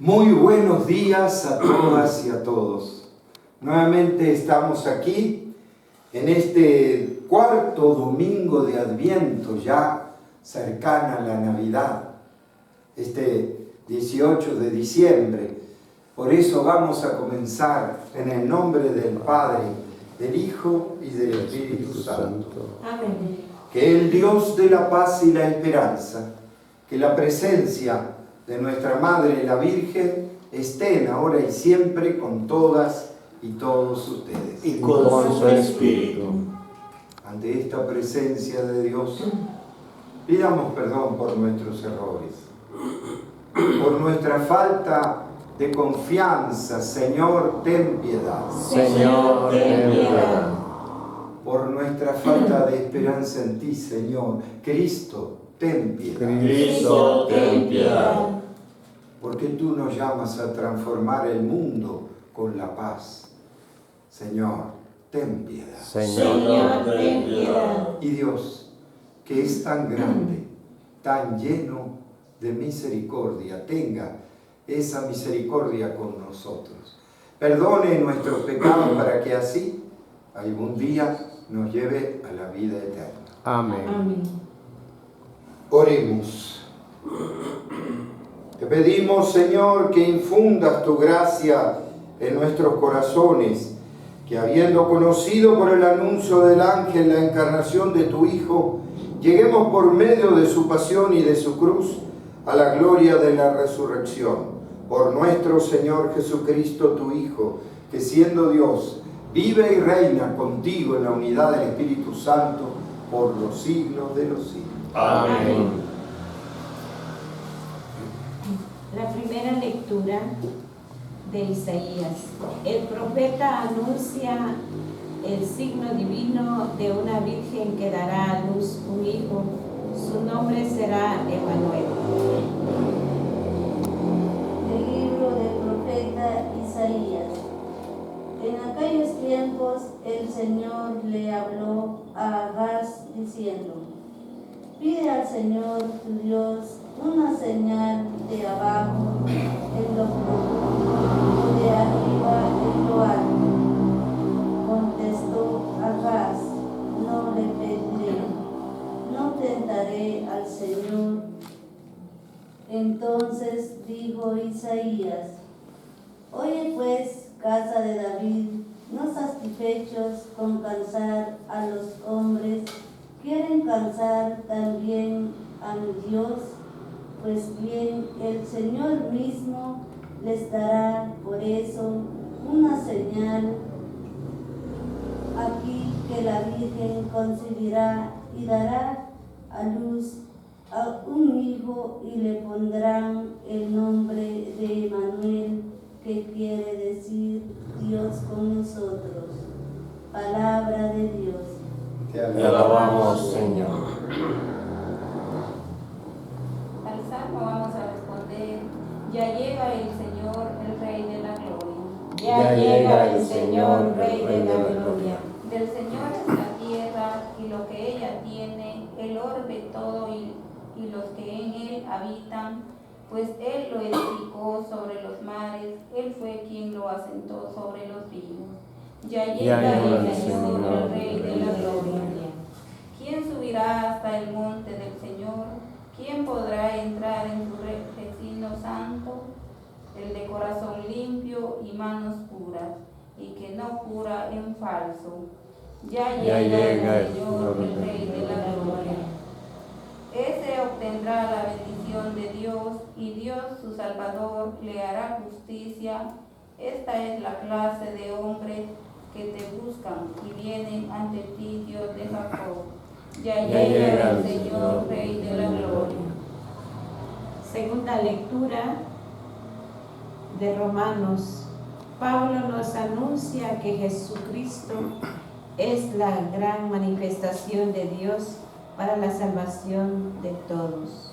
Muy buenos días a todas y a todos. Nuevamente estamos aquí en este cuarto domingo de Adviento, ya cercana a la Navidad, este 18 de diciembre. Por eso vamos a comenzar en el nombre del Padre, del Hijo y del Espíritu Santo. Amén. Que el Dios de la paz y la esperanza, que la presencia de nuestra Madre la Virgen estén ahora y siempre con todas y todos ustedes. Y con su Espíritu. Ante esta presencia de Dios, pidamos perdón por nuestros errores, por nuestra falta de confianza. Señor, ten piedad. Señor, ten piedad. Por nuestra falta de esperanza en ti, Señor. Cristo, ten piedad. Cristo, ten piedad. Porque tú nos llamas a transformar el mundo con la paz. Señor, ten piedad. Señor, ten piedad. Y Dios, que es tan grande, tan lleno de misericordia, tenga esa misericordia con nosotros. Perdone nuestros pecados para que así algún día nos lleve a la vida eterna. Amén. Amén. Oremos. Te pedimos, Señor, que infundas tu gracia en nuestros corazones, que habiendo conocido por el anuncio del ángel la encarnación de tu Hijo, lleguemos por medio de su pasión y de su cruz a la gloria de la resurrección. Por nuestro Señor Jesucristo, tu Hijo, que siendo Dios, vive y reina contigo en la unidad del Espíritu Santo por los siglos de los siglos. Amén. La primera lectura de Isaías. El profeta anuncia el signo divino de una virgen que dará a luz un hijo. Su nombre será Emmanuel. Del libro del profeta Isaías. En aquellos tiempos el Señor le habló a Agaz diciendo: pide al Señor tu Dios una señal de abajo en lo profundo y de arriba en lo alto. Contestó Agaz: no le pediré, no tentaré al Señor. Entonces dijo Isaías: oye pues, casa de David, no satisfechos con cansar a los hombres, ¿quieren cansar también a mi Dios? Pues bien, el Señor mismo les dará por eso una señal. Aquí que la Virgen concebirá y dará a luz a un hijo y le pondrán el nombre de Emmanuel, que quiere decir Dios con nosotros. Palabra de Dios. Te Te alabamos, Señor. Al salmo vamos a responder: ya llega el Señor, el Rey de la Gloria. Ya llega el Señor, Rey de la Gloria. Del Señor es la tierra y lo que ella tiene, el orbe todo y los que en él habitan, pues Él lo edificó sobre los mares, Él fue quien lo asentó sobre los ríos. Ya llega el Señor, el Rey de la Gloria. ¿Quién subirá hasta el monte del Señor? ¿Quién podrá entrar en su recinto santo? El de corazón limpio y manos puras, y que no jura en falso. Ya llega el Señor, el Rey de la Gloria. Ese obtendrá la bendición de Dios, y Dios su Salvador le hará justicia. Esta es la clase de hombres que te buscan y vienen ante ti, Dios de Jacob. Ya llega el Señor, Rey de la Gloria. Segunda lectura de Romanos. Pablo nos anuncia que Jesucristo es la gran manifestación de Dios para la salvación de todos.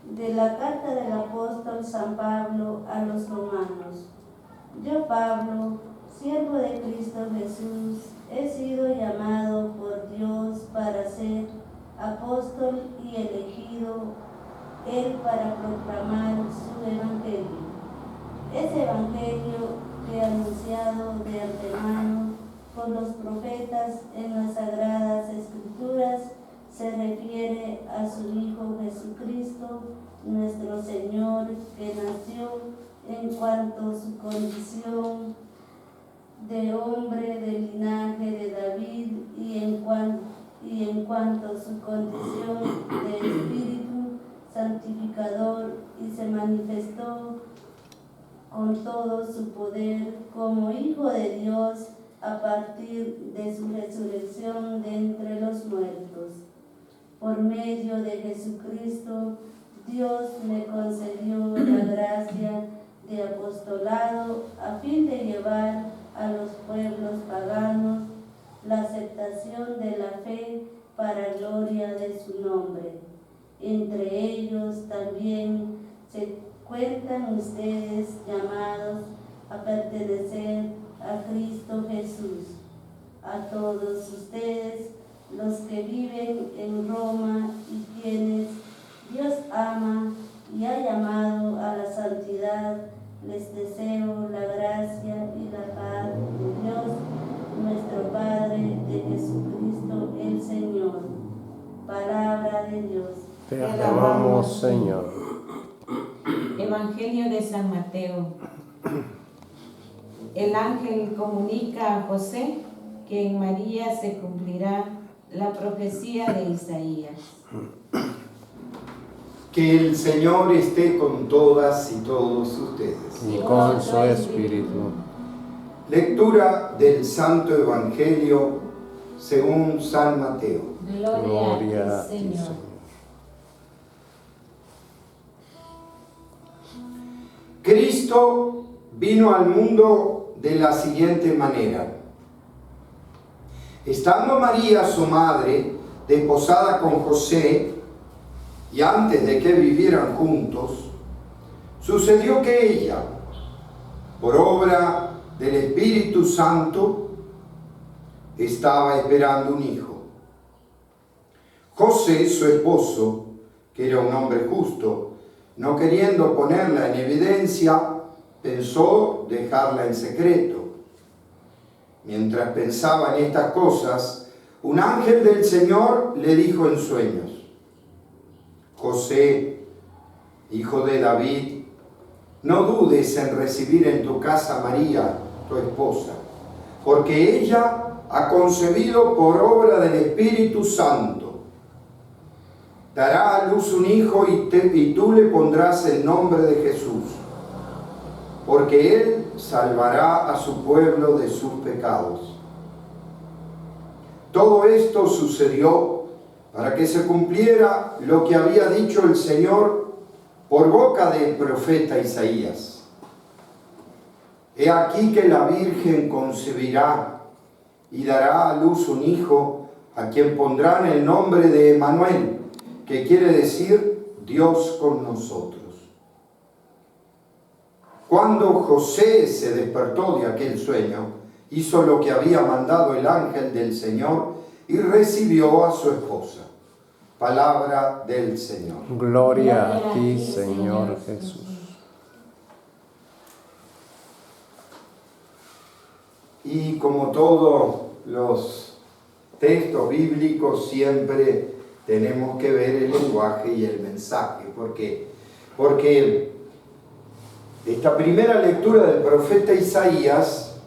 De la carta del apóstol San Pablo a los romanos. Yo, Pablo, siervo de Cristo Jesús, he sido llamado por Dios para ser apóstol y elegido Él para proclamar su evangelio. Evangelio que anunciado de antemano por los profetas en las Sagradas Escrituras se refiere a su Hijo Jesucristo, nuestro Señor, que nació en cuanto a su condición de hombre del linaje de David y en cuanto a su condición de Espíritu santificador, y se manifestó con todo su poder como Hijo de Dios a partir de su resurrección de entre los muertos. Por medio de Jesucristo, Dios le concedió la gracia de apostolado a fin de llevar a los pueblos paganos la aceptación de la fe para gloria de su nombre. Entre ellos también se cuentan ustedes llamados a pertenecer a Cristo Jesús. A todos ustedes, los que viven en Roma y quienes Dios ama y ha llamado a la santidad, les deseo la gracia y la paz de Dios, nuestro Padre, de Jesucristo el Señor. Palabra de Dios. Te alabamos, Señor. Evangelio de San Mateo. El ángel comunica a José que en María se cumplirá la profecía de Isaías. Que el Señor esté con todas y todos ustedes. Y con su espíritu. Lectura del Santo Evangelio según San Mateo. Gloria a al ti, Señor. Señor. Cristo vino al mundo de la siguiente manera. Estando María, su madre, desposada con José, y antes de que vivieran juntos, sucedió que ella, por obra del Espíritu Santo, estaba esperando un hijo. José, su esposo, que era un hombre justo, no queriendo ponerla en evidencia, pensó dejarla en secreto. Mientras pensaba en estas cosas, un ángel del Señor le dijo en sueños: José, hijo de David, no dudes en recibir en tu casa a María, tu esposa, porque ella ha concebido por obra del Espíritu Santo. Dará a luz un hijo y tú le pondrás el nombre de Jesús, porque él salvará a su pueblo de sus pecados. Todo esto sucedió para que se cumpliera lo que había dicho el Señor por boca del profeta Isaías. He aquí que la Virgen concebirá y dará a luz un hijo, a quien pondrán el nombre de Emmanuel, que quiere decir Dios con nosotros. Cuando José se despertó de aquel sueño, hizo lo que había mandado el ángel del Señor y recibió a su esposa. Palabra del Señor. Gloria a ti, Señor Jesús. Y como todos los textos bíblicos, siempre tenemos que ver el lenguaje y el mensaje. ¿Por qué? Porque esta primera lectura del profeta Isaías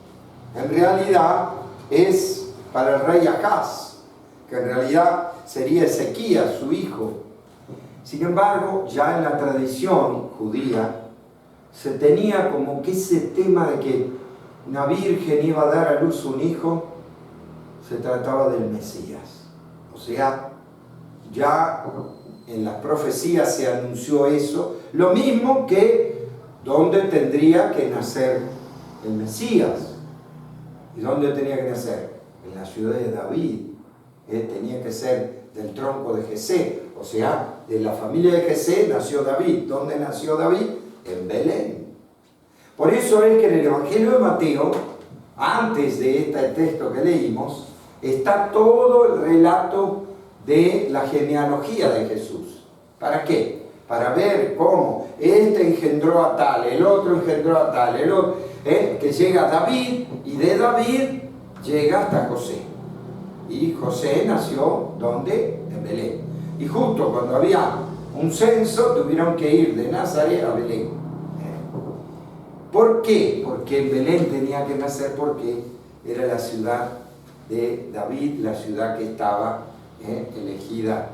en realidad es para el rey Acaz, que en realidad sería Ezequías, su hijo. Sin embargo, ya en la tradición judía se tenía como que ese tema de que una virgen iba a dar a luz un hijo, se trataba del Mesías. O sea, ya en las profecías se anunció eso, lo mismo que dónde tendría que nacer el Mesías. ¿Y dónde tenía que nacer? En la ciudad de David. Tenía que ser del tronco de Jesé, o sea, de la familia de Jesé nació David. ¿Dónde nació David? En Belén. Por eso es que en el Evangelio de Mateo, antes de este texto que leímos, está todo el relato de la genealogía de Jesús. ¿Para qué? para ver cómo este engendró a tal, el otro engendró a tal, el otro, que llega a David, y de David llega hasta José. Y José nació, ¿dónde? En Belén. Y justo cuando había un censo, tuvieron que ir de Nazaret a Belén. ¿Por qué? Porque en Belén tenía que nacer, porque era la ciudad de David, la ciudad que estaba elegida,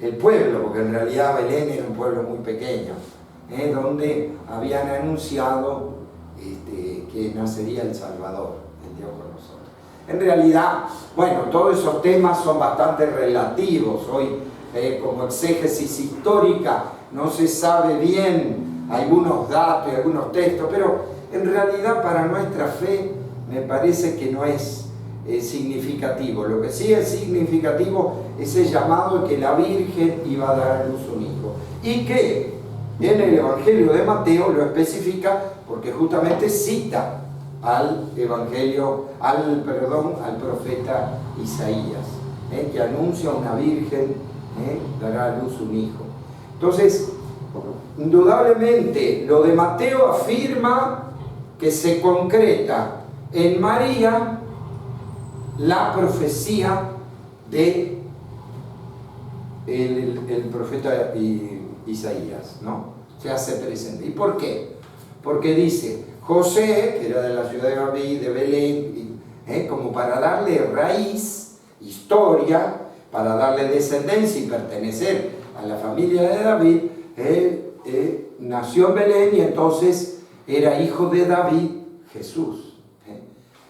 el pueblo, porque en realidad Belén era un pueblo muy pequeño, donde habían anunciado que nacería el Salvador, el Dios con nosotros. En realidad, bueno, todos esos temas son bastante relativos. Hoy, como exégesis histórica, no se sabe bien algunos datos y algunos textos, pero en realidad para nuestra fe me parece que no es significativo. Lo que sí es significativo es el llamado de que la Virgen iba a dar a luz un hijo, y que en el Evangelio de Mateo lo especifica porque justamente cita al profeta Isaías, que anuncia a una virgen, dará a luz un hijo. Entonces, indudablemente lo de Mateo afirma que se concreta en María la profecía de el profeta Isaías, ¿no? Se hace presente. ¿Y por qué? Porque dice José, que era de la ciudad de David, de Belén, como para darle raíz, historia, para darle descendencia y pertenecer a la familia de David, nació en Belén, y entonces era hijo de David Jesús.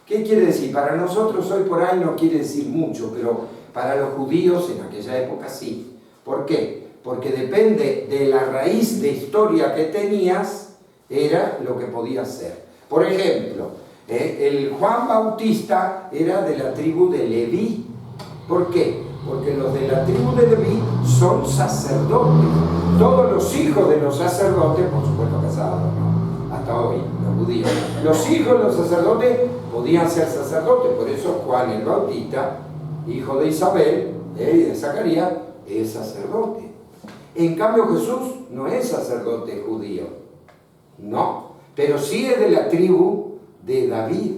¿Qué quiere decir? Para nosotros hoy por ahí no quiere decir mucho, pero para los judíos en aquella época sí. ¿Por qué? Porque depende de la raíz de historia que tenías, era lo que podías ser. Por ejemplo, el Juan Bautista era de la tribu de Leví. ¿Por qué? Porque los de la tribu de Leví son sacerdotes. Todos los hijos de los sacerdotes, por supuesto casados, ¿no? Hasta hoy, los judíos. Los hijos de los sacerdotes podían ser sacerdotes, por eso Juan el Bautista, hijo de Isabel y de Zacarías, es sacerdote. En cambio Jesús no es sacerdote judío, no, pero sí es de la tribu de David,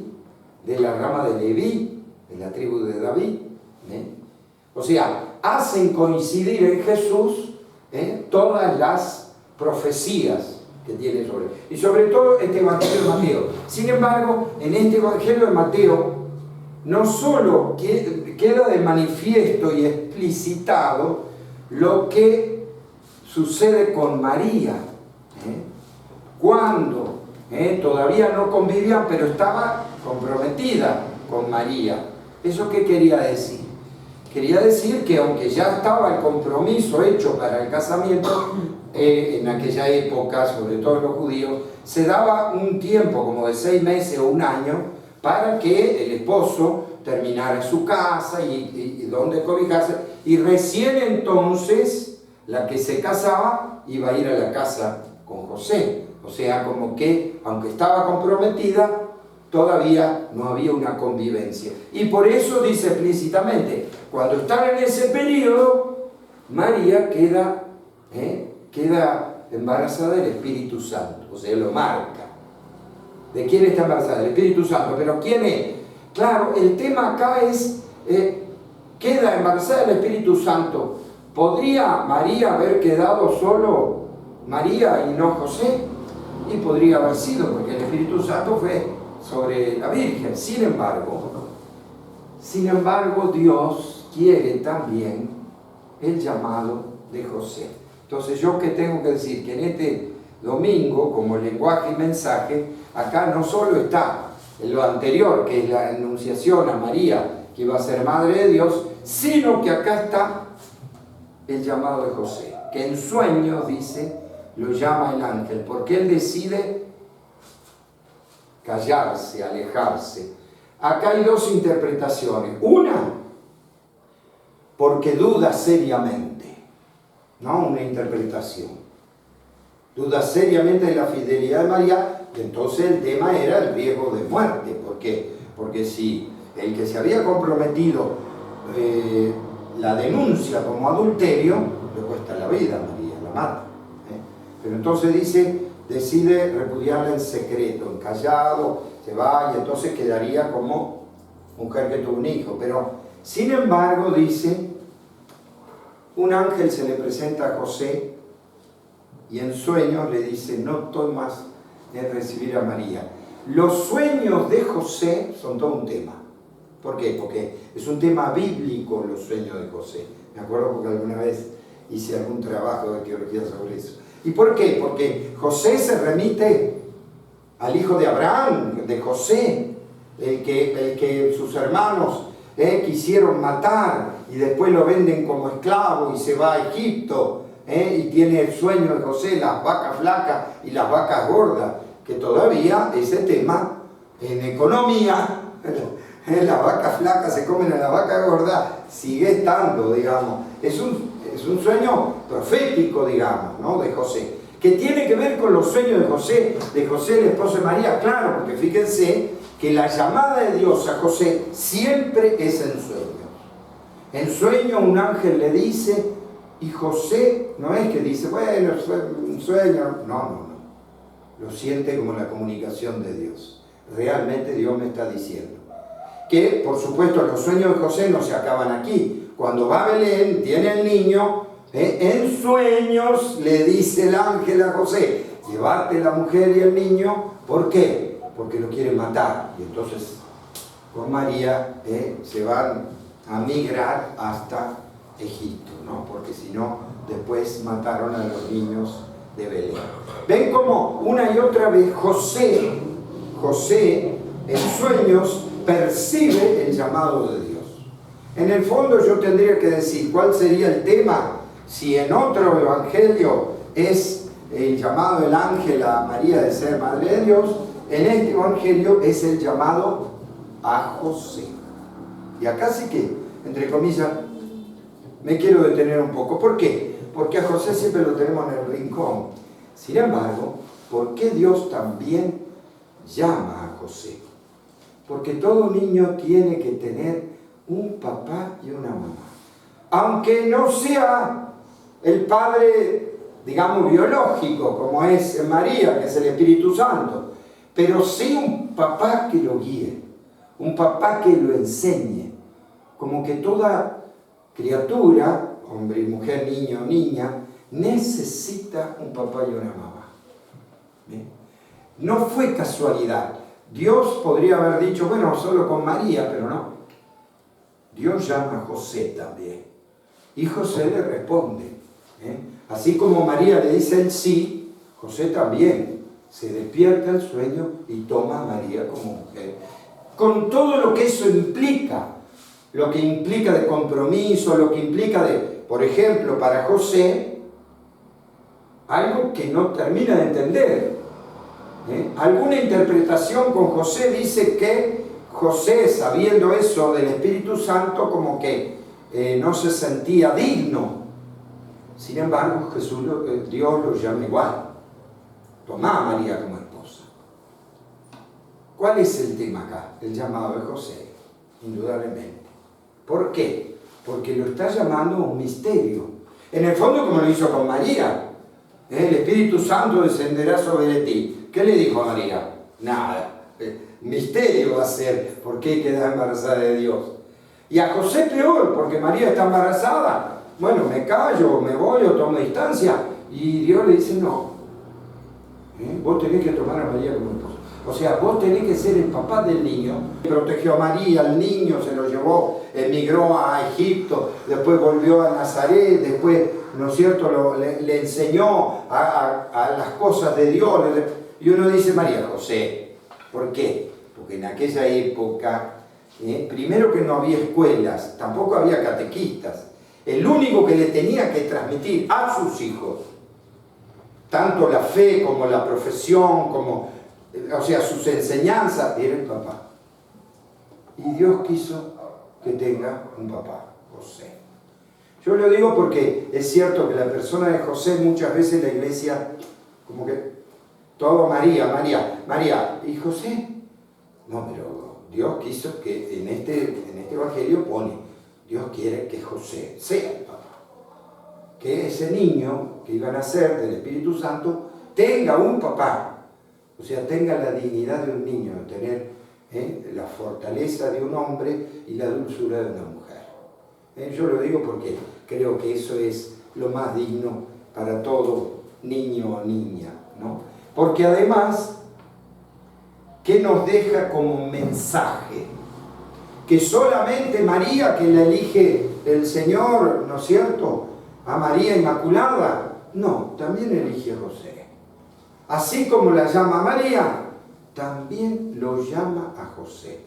de la rama de Leví, de la tribu de David. O sea, hacen coincidir en Jesús todas las profecías que tiene sobre él. Y sobre todo este Evangelio de Mateo. Sin embargo, en este Evangelio de Mateo no solo queda de manifiesto y explicitado lo que sucede con María, cuando todavía no convivían, pero estaba comprometida con María. ¿Eso qué quería decir? Quería decir que aunque ya estaba el compromiso hecho para el casamiento, en aquella época, sobre todo los judíos, se daba un tiempo como de 6 meses o un año para que el esposo terminara su casa y donde cobijarse, y recién entonces la que se casaba iba a ir a la casa con José. O sea, como que aunque estaba comprometida, todavía no había una convivencia. Y por eso dice explícitamente, cuando están en ese periodo, María queda embarazada del Espíritu Santo, o sea, lo marca. ¿De quién está embarazada? Del Espíritu Santo. ¿Pero quién es? Claro, el tema acá es, queda embarazada del Espíritu Santo. ¿Podría María haber quedado solo María y no José? Y podría haber sido, porque el Espíritu Santo fue sobre la Virgen. Sin embargo, Dios quiere también el llamado de José. Entonces, ¿yo qué tengo que decir? Que en este domingo, como lenguaje y mensaje, acá no solo está en lo anterior, que es la anunciación a María, que iba a ser Madre de Dios, sino que acá está el llamado de José, que en sueños, dice, lo llama el ángel, porque él decide callarse, alejarse. Acá hay 2 interpretaciones. Una, porque duda seriamente, no una interpretación. Duda seriamente de la fidelidad de María, y entonces el tema era el riesgo de muerte. ¿Por qué? Porque si el que se había comprometido la denuncia como adulterio, le cuesta la vida a María, la mata. Pero entonces decide repudiarla en secreto, en callado, se va y entonces quedaría como mujer que tuvo un hijo. Pero, sin embargo, dice, un ángel se le presenta a José y en sueños le dice, no temas en recibir a María. Los sueños de José son todo un tema. ¿Por qué? Porque es un tema bíblico los sueños de José. Me acuerdo porque alguna vez hice algún trabajo de teología sobre eso. ¿Y por qué? Porque José se remite al hijo de Abraham, de José, el que sus hermanos quisieron matar y después lo venden como esclavo y se va a Egipto, y tiene el sueño de José, las vacas flacas y las vacas gordas, que todavía ese tema en economía, las vacas flacas se comen a las vacas gordas, sigue estando, digamos. Es un sueño profético, digamos, ¿no? De José, que tiene que ver con los sueños de José, el esposo de María, claro, porque fíjense que la llamada de Dios a José siempre es en sueños. En sueño un ángel le dice, y José no es que dice, bueno, un sueño, no. Lo siente como la comunicación de Dios. Realmente Dios me está diciendo. Que, por supuesto, los sueños de José no se acaban aquí. Cuando va a Belén, tiene el niño, en sueños le dice el ángel a José, llévate la mujer y el niño, ¿por qué? Porque lo quieren matar. Y entonces, con María, se van a migrar hasta Egipto, ¿no? Porque si no, después mataron a los niños de Belén. Ven como una y otra vez José en sueños percibe el llamado de Dios. En el fondo yo tendría que decir cuál sería el tema si en otro evangelio es el llamado del ángel a María de ser madre de Dios, en este evangelio es el llamado a José. Y acá sí que, entre comillas, me quiero detener un poco. ¿Por qué? Porque a José siempre lo tenemos en el rincón. Sin embargo, ¿por qué Dios también llama a José? Porque todo niño tiene que tener un papá y una mamá. Aunque no sea el padre, digamos, biológico, como es María, que es el Espíritu Santo, pero sí un papá que lo guíe, un papá que lo enseñe. Como que toda criatura, hombre y mujer, niño o niña, necesita un papá y una mamá. ¿Bien? No fue casualidad. Dios podría haber dicho, bueno, solo con María, pero no. Dios llama a José también. Y José le responde. Así como María le dice el sí, José también se despierta el sueño y toma a María como mujer. Con todo lo que eso implica. Lo que implica de compromiso, lo que implica de, por ejemplo, para José, algo que no termina de entender. Alguna interpretación con José dice que José, sabiendo eso del Espíritu Santo, como que no se sentía digno. Sin embargo, Dios lo llama igual. Tomá a María como esposa. ¿Cuál es el tema acá? El llamado de José, indudablemente. ¿Por qué? Porque lo está llamando un misterio. En el fondo, como lo hizo con María. El Espíritu Santo descenderá sobre ti. ¿Qué le dijo a María? Nada. Misterio va a ser por qué queda embarazada de Dios. Y a José peor, porque María está embarazada. Bueno, me callo, me voy o tomo distancia. Y Dios le dice no. Vos tenés que tomar a María como esposa. O sea, vos tenés que ser el papá del niño. Protegió a María, al niño, se lo llevó, emigró a Egipto, después volvió a Nazaret, después, ¿no es cierto?, le enseñó a las cosas de Dios. Y uno dice, María José, ¿por qué? Porque en aquella época, primero que no había escuelas, tampoco había catequistas. El único que le tenía que transmitir a sus hijos, tanto la fe como la profesión, o sea, sus enseñanzas, era el papá. Y Dios quiso que tenga un papá, José. Yo lo digo porque es cierto que la persona de José, muchas veces la iglesia, como que todo María, ¿y José? No, pero Dios quiso que en este evangelio pone, Dios quiere que José sea el papá. que ese niño que iba a nacer del Espíritu Santo tenga un papá, o sea, tenga la dignidad de un niño, tener la fortaleza de un hombre y la dulzura de una mujer. Yo lo digo porque creo que eso es lo más digno para todo niño o niña, ¿no? Porque además, ¿qué nos deja como mensaje? Que solamente María, que la elige el Señor, ¿no es cierto?, a María Inmaculada, no, también elige a José. Así como la llama María, también lo llama a José.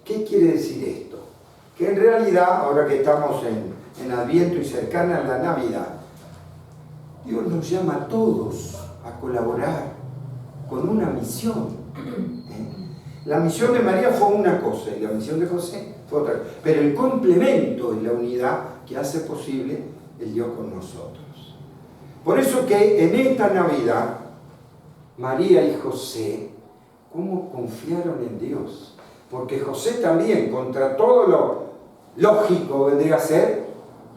¿Qué quiere decir esto? Que en realidad, ahora que estamos en Adviento y cercana a la Navidad, Dios nos llama a todos a colaborar con una misión. La misión de María fue una cosa y la misión de José fue otra. Pero el complemento es la unidad que hace posible el Dios con nosotros. Por eso que en esta Navidad, María y José, ¿cómo confiaron en Dios? Porque José también, contra todo lo lógico vendría a ser,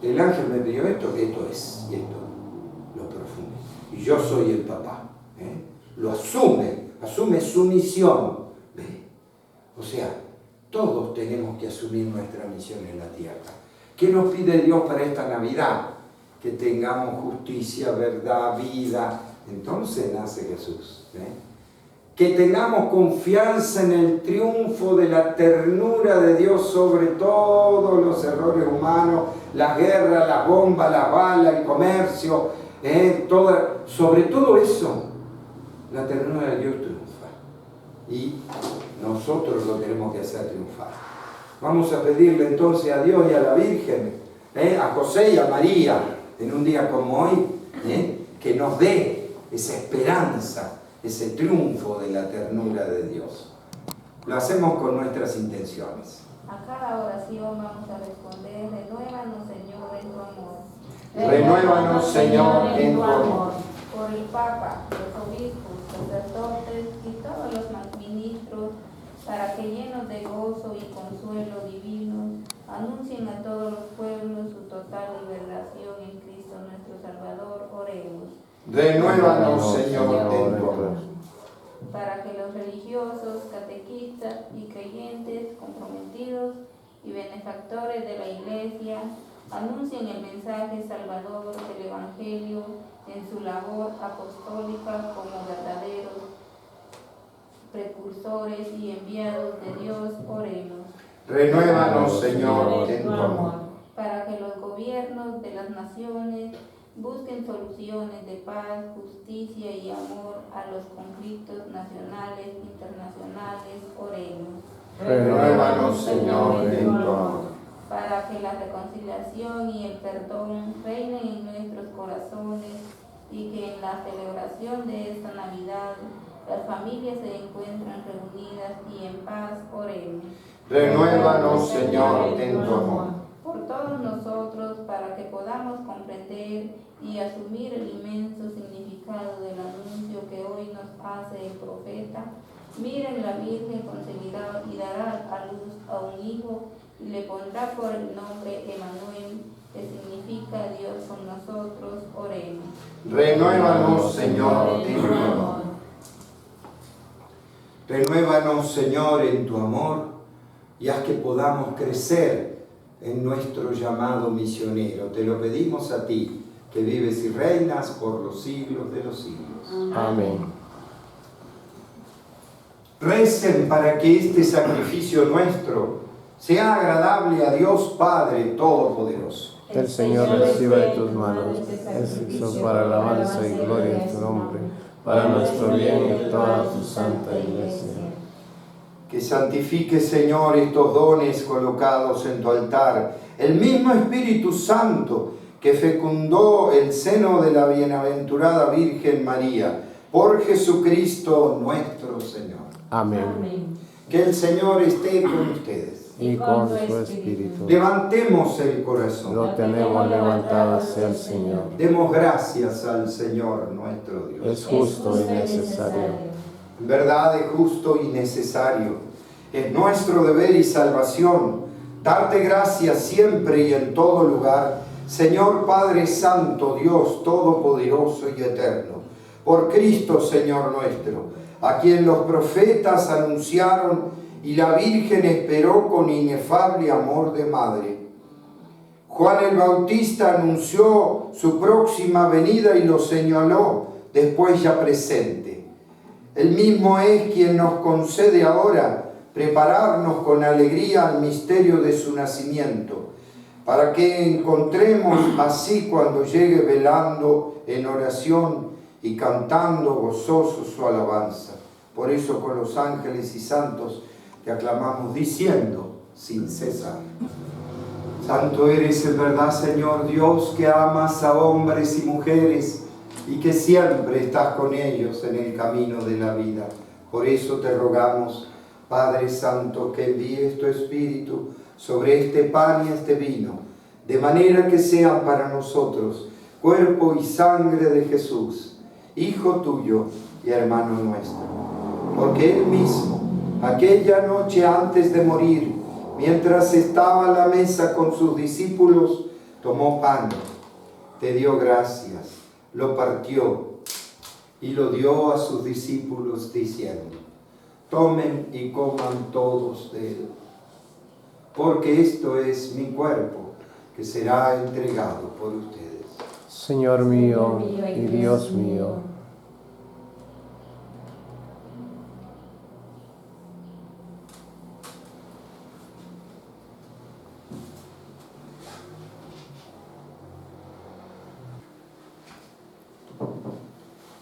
el ángel me pidió esto es, y esto lo profundo. Y yo soy el papá. Lo asume su misión. O sea, todos tenemos que asumir nuestra misión en la tierra. ¿Qué nos pide Dios para esta Navidad? Que tengamos justicia, verdad, vida. Entonces nace Jesús. Que tengamos confianza en el triunfo de la ternura de Dios sobre todos los errores humanos, las guerras, las bombas, las balas, el comercio, sobre todo eso, la ternura de Dios triunfa. Y nosotros lo tenemos que hacer triunfar. Vamos a pedirle entonces a Dios y a la Virgen, a José y a María, en un día como hoy, que nos dé esa esperanza, ese triunfo de la ternura de Dios. Lo hacemos con nuestras intenciones. A cada oración vamos a responder: renuévanos, Señor, en tu amor. Renuévanos, Señor, en tu amor. Por el Papa, los obispos, sacerdotes y todos los ministros, para que llenos de gozo y consuelo divino, anuncien a todos los pueblos su total liberación en Cristo nuestro Salvador. Oremos. Renuévanos, Señor, en tu amor. Para que los religiosos, catequistas y creyentes comprometidos y benefactores de la Iglesia anuncien el mensaje salvador del Evangelio en su labor apostólica como verdaderos precursores y enviados de Dios. Oremos. Renuévanos, Señor, en tu amor. Para que los gobiernos de las naciones busquen soluciones de paz, justicia y amor a los conflictos nacionales e internacionales. Oremos. Renuévanos, Señor, en tu amor. Para que la reconciliación y el perdón reinen en nuestros corazones y que en la celebración de esta Navidad las familias se encuentren reunidas y en paz. Oremos. Renuévanos, Señor, en tu amor. Por todos nosotros, para que podamos comprender y asumir el inmenso significado del anuncio que hoy nos hace el profeta, miren, la Virgen concebirá y dará a luz a un hijo y le pondrá por el nombre Emmanuel, que significa Dios con nosotros. Oremos. Renuévanos, Señor, en tu amor. Renuévanos, Señor, en tu amor, y haz que podamos crecer en nuestro llamado misionero. Te lo pedimos a ti, que vives y reinas por los siglos de los siglos. Amén. Recen para que este sacrificio nuestro sea agradable a Dios Padre Todopoderoso. Que el Señor reciba de tus manos el sacrificio para alabanza y gloria de tu nombre, para nuestro bien y toda tu santa Iglesia. Que santifique, Señor, estos dones colocados en tu altar, el mismo Espíritu Santo que fecundó el seno de la bienaventurada Virgen María, por Jesucristo nuestro Señor. Amén. Que el Señor esté con ustedes. Y con su Espíritu. Levantemos el corazón. Lo tenemos levantado hacia el Señor. Demos gracias al Señor nuestro Dios. Es justo y necesario. En verdad es justo y necesario. Es nuestro deber y salvación darte gracias siempre y en todo lugar, Señor Padre Santo, Dios Todopoderoso y Eterno, por Cristo, Señor nuestro, a quien los profetas anunciaron y la Virgen esperó con inefable amor de madre. Juan el Bautista anunció su próxima venida y lo señaló después ya presente. Él mismo es quien nos concede ahora prepararnos con alegría al misterio de su nacimiento, para que encontremos así cuando llegue velando en oración y cantando gozoso su alabanza. Por eso con los ángeles y santos te aclamamos diciendo sin cesar: Santo eres en verdad, Señor Dios, que amas a hombres y mujeres y que siempre estás con ellos en el camino de la vida. Por eso te rogamos, Padre Santo, que envíes tu Espíritu sobre este pan y este vino, de manera que sean para nosotros cuerpo y sangre de Jesús, Hijo tuyo y hermano nuestro. Porque Él mismo, aquella noche antes de morir, mientras estaba a la mesa con sus discípulos, tomó pan, te dio gracias, lo partió y lo dio a sus discípulos diciendo: tomen y coman todos de él, porque esto es mi cuerpo, que será entregado por ustedes. Señor mío y Dios mío.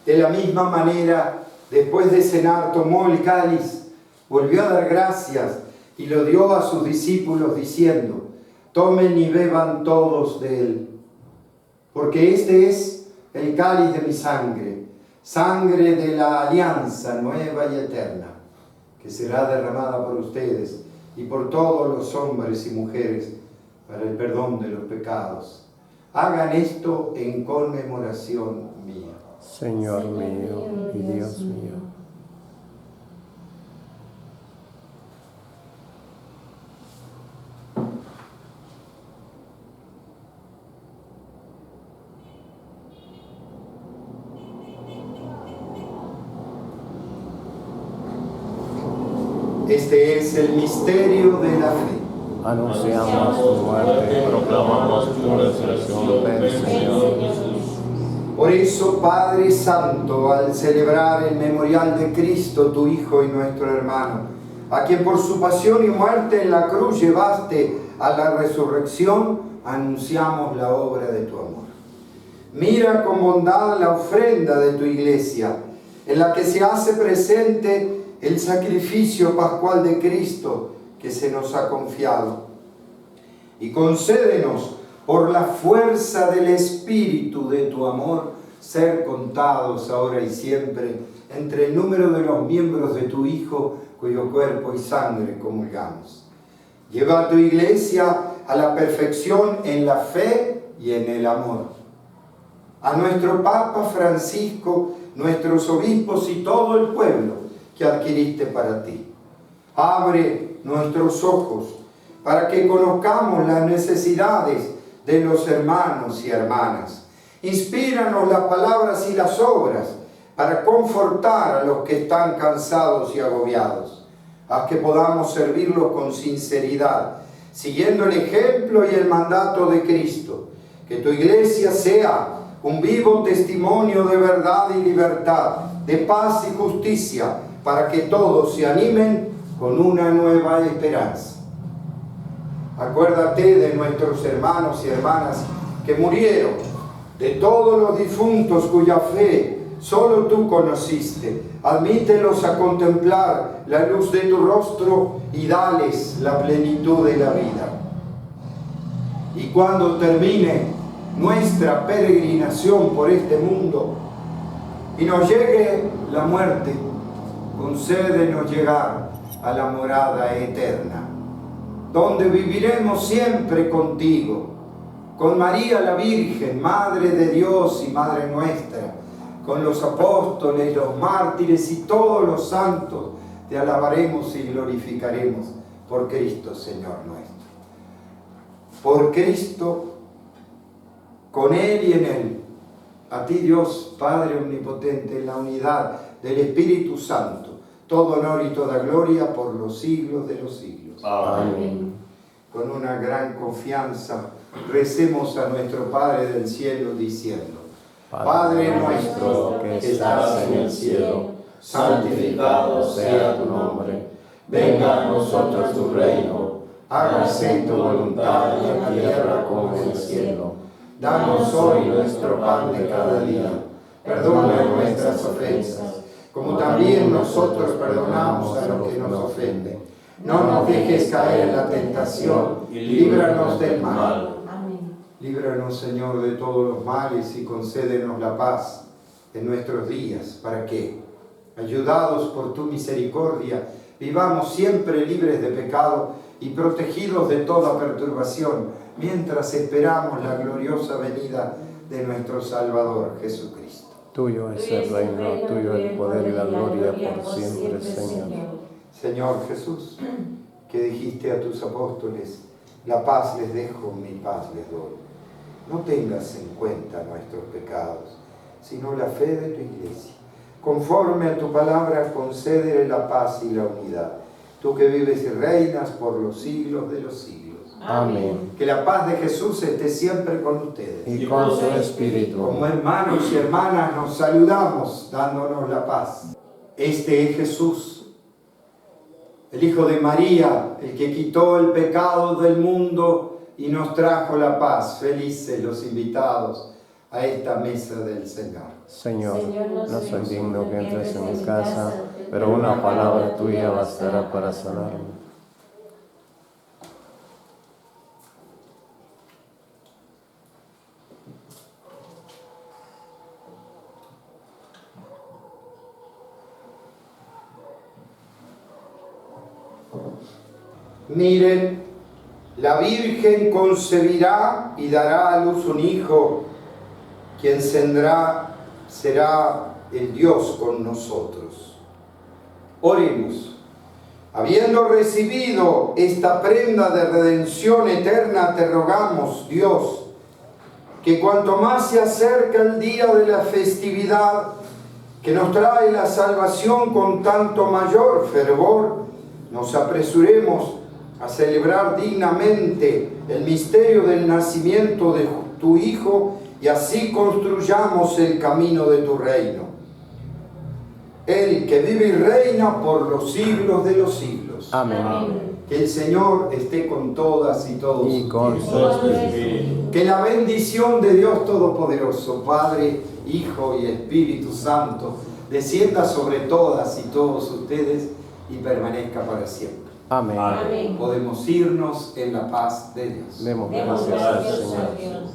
De la misma manera, después de cenar, tomó el cáliz, volvió a dar gracias y lo dio a sus discípulos diciendo: tomen y beban todos de él, porque este es el cáliz de mi sangre, sangre de la alianza nueva y eterna, que será derramada por ustedes y por todos los hombres y mujeres para el perdón de los pecados. Hagan esto en conmemoración mía. Señor mío y Dios mío. Este es el misterio de la fe. Anunciamos tu muerte y proclamamos tu resurrección, ven Señor. Por eso, Padre Santo, al celebrar el memorial de Cristo, tu Hijo y nuestro hermano, a quien por su pasión y muerte en la cruz llevaste a la resurrección, anunciamos la obra de tu amor. Mira con bondad la ofrenda de tu iglesia, en la que se hace presente el sacrificio pascual de Cristo que se nos ha confiado. Y concédenos, por la fuerza del Espíritu de tu amor, ser contados ahora y siempre entre el número de los miembros de tu Hijo, cuyo cuerpo y sangre comulgamos. Lleva a tu iglesia a la perfección en la fe y en el amor. A nuestro Papa Francisco, nuestros obispos y todo el pueblo que adquiriste para ti. Abre nuestros ojos para que conozcamos las necesidades de los hermanos y hermanas. Inspíranos las palabras y las obras para confortar a los que están cansados y agobiados. Haz que podamos servirlos con sinceridad, siguiendo el ejemplo y el mandato de Cristo. Que tu iglesia sea un vivo testimonio de verdad y libertad, de paz y justicia, para que todos se animen con una nueva esperanza. Acuérdate de nuestros hermanos y hermanas que murieron, de todos los difuntos cuya fe solo tú conociste. Admítelos a contemplar la luz de tu rostro y dales la plenitud de la vida. Y cuando termine nuestra peregrinación por este mundo y nos llegue la muerte, concédenos llegar a la morada eterna, donde viviremos siempre contigo, con María la Virgen, Madre de Dios y Madre nuestra, con los apóstoles, los mártires y todos los santos, te alabaremos y glorificaremos por Cristo, Señor nuestro. Por Cristo, con Él y en Él. A ti, Dios, Padre omnipotente, en la unidad del Espíritu Santo, todo honor y toda gloria por los siglos de los siglos. Amén. Con una gran confianza, recemos a nuestro Padre del cielo diciendo: Padre nuestro que estás en el cielo, santificado sea tu nombre. Venga a nosotros tu reino, hágase tu voluntad en la tierra como en el cielo. Danos hoy nuestro pan de cada día. Perdona nuestras ofensas, como también nosotros perdonamos a los que nos ofenden. No nos dejes caer en la tentación y líbranos del mal. Amén. Líbranos, Señor, de todos los males y concédenos la paz en nuestros días, para que, ayudados por tu misericordia, vivamos siempre libres de pecado y protegidos de toda perturbación, mientras esperamos la gloriosa venida de nuestro Salvador Jesucristo. Tuyo es el reino, tuyo el poder y la gloria por siempre, Señor. Señor Jesús, que dijiste a tus apóstoles: la paz les dejo, mi paz les doy. No tengas en cuenta nuestros pecados, sino la fe de tu Iglesia. Conforme a tu palabra, concédele la paz y la unidad. Tú que vives y reinas por los siglos de los siglos. Amén. Que la paz de Jesús esté siempre con ustedes. Y con su espíritu. Como hermanos y hermanas nos saludamos dándonos la paz. Este es Jesús, el Hijo de María, el que quitó el pecado del mundo y nos trajo la paz. Felices los invitados a esta mesa del Señor. Señor, no soy digno que entres en mi casa, pero una palabra tuya bastará para sanarme. Miren, la Virgen concebirá y dará a luz un hijo, quien será el Dios con nosotros. Oremos. Habiendo recibido esta prenda de redención eterna, te rogamos, Dios, que cuanto más se acerca el día de la festividad que nos trae la salvación con tanto mayor fervor, nos apresuremos a celebrar dignamente el misterio del nacimiento de tu Hijo y así construyamos el camino de tu reino. Él que vive y reina por los siglos de los siglos. Amén. Que el Señor esté con todas y todos. Y con su espíritu. Que la bendición de Dios Todopoderoso, Padre, Hijo y Espíritu Santo, descienda sobre todas y todos ustedes y permanezca para siempre. Amén. Amén. Podemos irnos en la paz de Dios. Demos Demos gracias al gracias Señor. a Dios.